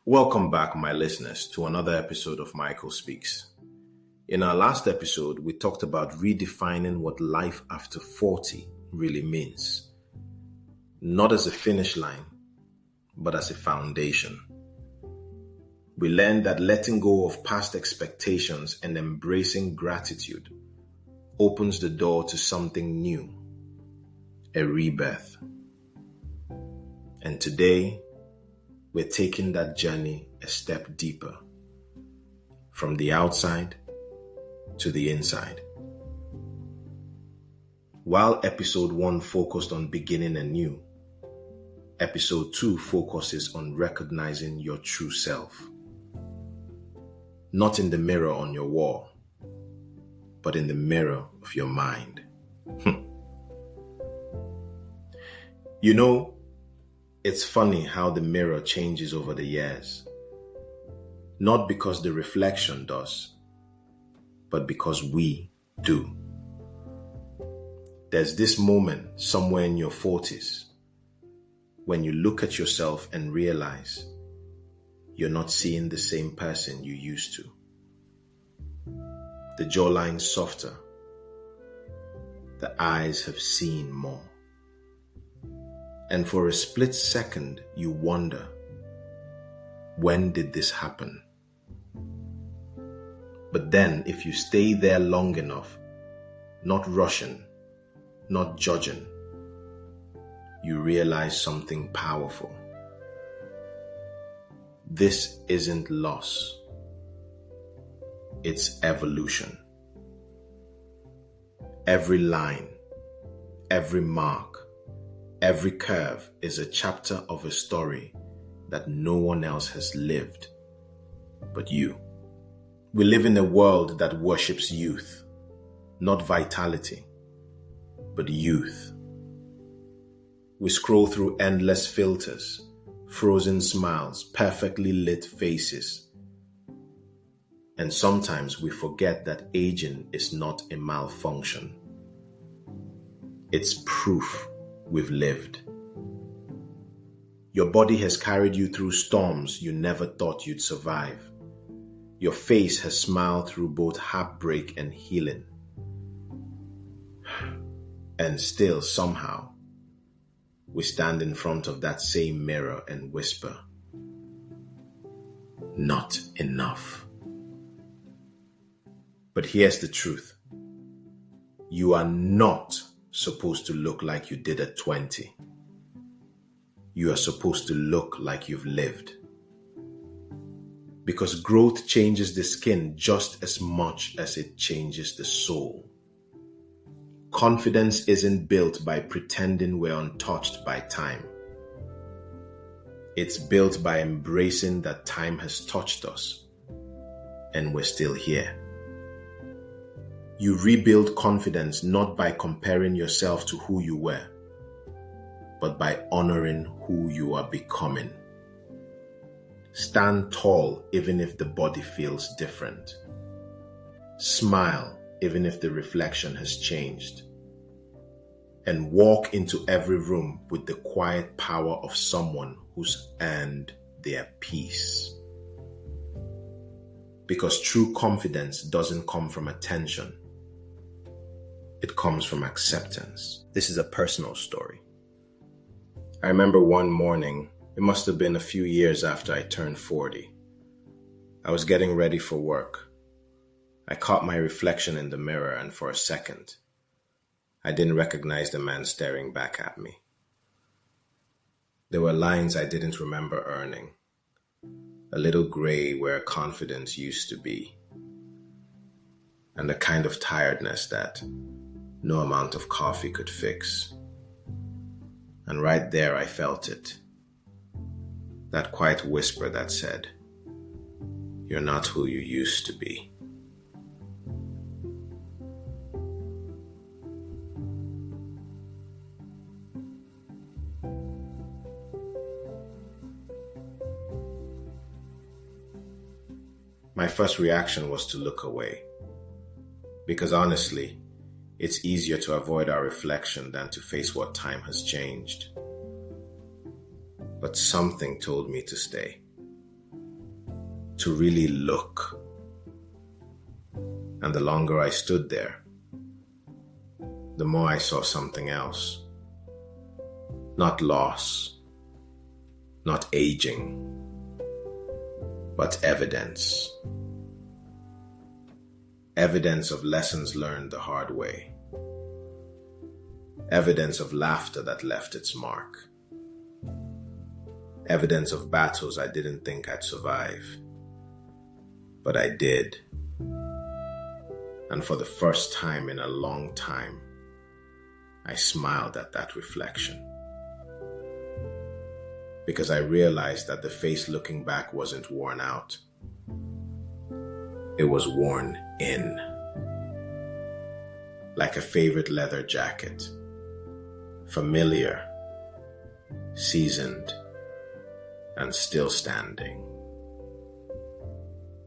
Welcome back, my listeners, to another episode of Michael Speaks. In our last episode, we talked about redefining what life after 40 really means. Not as a finish line, but as a foundation. We learned that letting go of past expectations and embracing gratitude opens the door to something new, a rebirth. And today, we're taking that journey a step deeper, from the outside to the inside. While episode 1 focused on beginning anew, episode 2 focuses on recognizing your true self. Not in the mirror on your wall, but in the mirror of your mind. You know, it's funny how the mirror changes over the years. Not because the reflection does, but because we do. There's this moment somewhere in your 40s when you look at yourself and realize you're not seeing the same person you used to. The jawline's softer. The eyes have seen more. And for a split second, you wonder, when did this happen? But then, if you stay there long enough, not rushing, not judging, you realize something powerful. This isn't loss. It's evolution. Every line, every mark, every curve is a chapter of a story that no one else has lived but you. We live in a world that worships youth, not vitality, but youth. We scroll through endless filters, frozen smiles, perfectly lit faces. And sometimes we forget that aging is not a malfunction. It's proof we've lived. Your body has carried you through storms you never thought you'd survive. Your face has smiled through both heartbreak and healing. And still, somehow, we stand in front of that same mirror and whisper, not enough. But here's the truth. You are not supposed to look like you did at 20. You are supposed to look like you've lived. Because growth changes the skin just as much as it changes the soul. Confidence isn't built by pretending we're untouched by time. It's built by embracing that time has touched us and we're still here. You rebuild confidence not by comparing yourself to who you were, but by honoring who you are becoming. Stand tall even if the body feels different. Smile even if the reflection has changed. And walk into every room with the quiet power of someone who's earned their peace. Because true confidence doesn't come from attention. It comes from acceptance. This is a personal story. I remember one morning, it must have been a few years after I turned 40. I was getting ready for work. I caught my reflection in the mirror, and for a second, I didn't recognize the man staring back at me. There were lines I didn't remember earning, a little gray where confidence used to be, and the kind of tiredness that no amount of coffee could fix. And right there I felt it, that quiet whisper that said, "You're not who you used to be." My first reaction was to look away, because honestly, it's easier to avoid our reflection than to face what time has changed. But something told me to stay. to really look. And the longer I stood there, the more I saw something else. Not loss, not aging, but evidence. Evidence of lessons learned the hard way. Evidence of laughter that left its mark. Evidence of battles I didn't think I'd survive, but I did. And for the first time in a long time, I smiled at that reflection. Because I realized that the face looking back wasn't worn out. It was worn in. Like a favorite leather jacket. Familiar, seasoned, and still standing.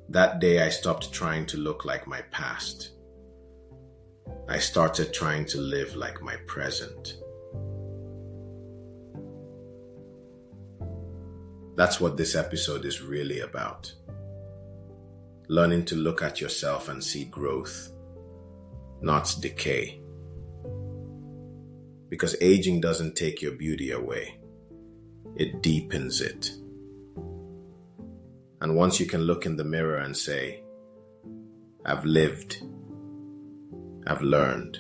That day I stopped trying to look like my past. I started trying to live like my present. That's what this episode is really about. Learning to look at yourself and see growth, not decay. Because aging doesn't take your beauty away. It deepens it. And once you can look in the mirror and say, I've lived, I've learned,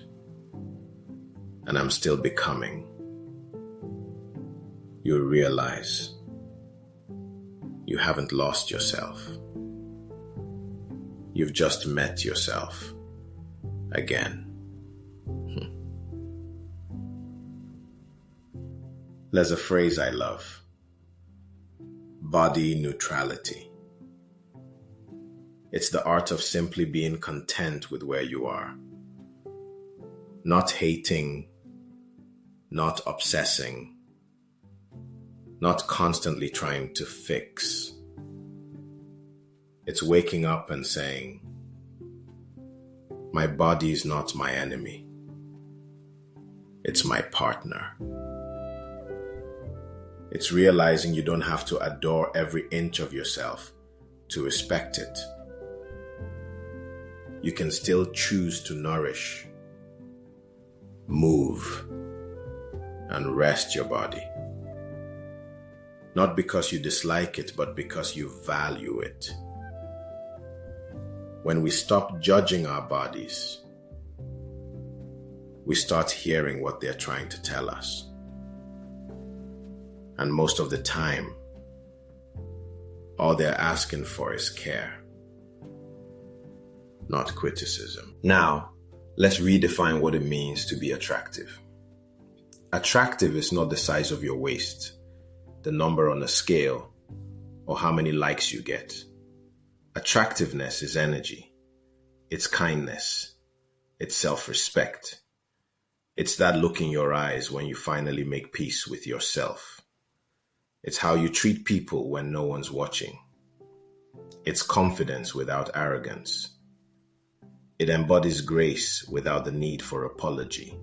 and I'm still becoming, you'll realize you haven't lost yourself. You've just met yourself again. There's a phrase I love. Body neutrality. It's the art of simply being content with where you are. Not hating, not obsessing, not constantly trying to fix. It's waking up and saying, my body is not my enemy. It's my partner. It's realizing you don't have to adore every inch of yourself to respect it. You can still choose to nourish, move, and rest your body. Not because you dislike it, but because you value it. When we stop judging our bodies, we start hearing what they're trying to tell us. And most of the time, all they're asking for is care, not criticism. Now, let's redefine what it means to be attractive. Attractive is not the size of your waist, the number on a scale, or how many likes you get. Attractiveness is energy. It's kindness. It's self-respect. It's that look in your eyes when you finally make peace with yourself. It's how you treat people when no one's watching. It's confidence without arrogance. It embodies grace without the need for apology.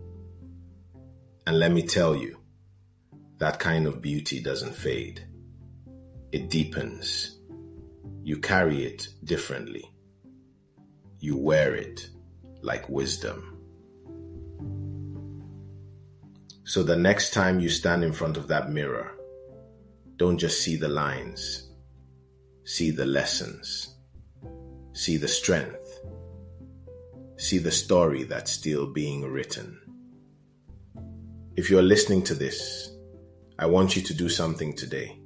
And let me tell you, that kind of beauty doesn't fade. It deepens. You carry it differently. You wear it like wisdom. So the next time you stand in front of that mirror, don't just see the lines. See the lessons. See the strength. See the story that's still being written. If you're listening to this, I want you to do something today.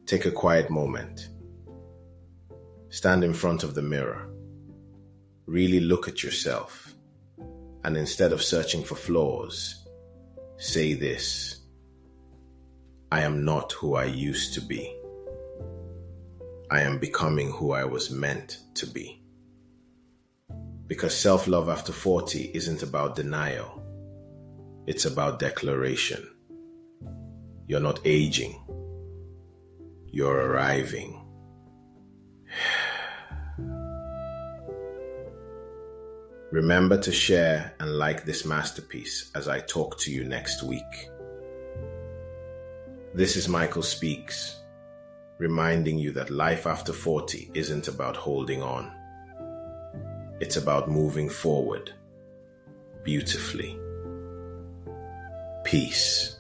Take a quiet moment. Stand in front of the mirror. Really look at yourself. And instead of searching for flaws, say this: I am not who I used to be. I am becoming who I was meant to be. Because self-love after 40 isn't about denial. It's about declaration. You're not aging. You're arriving. Remember to share and like this masterpiece as I talk to you next week. This is Michael Speaks, reminding you that life after 40 isn't about holding on. It's about moving forward beautifully. Peace.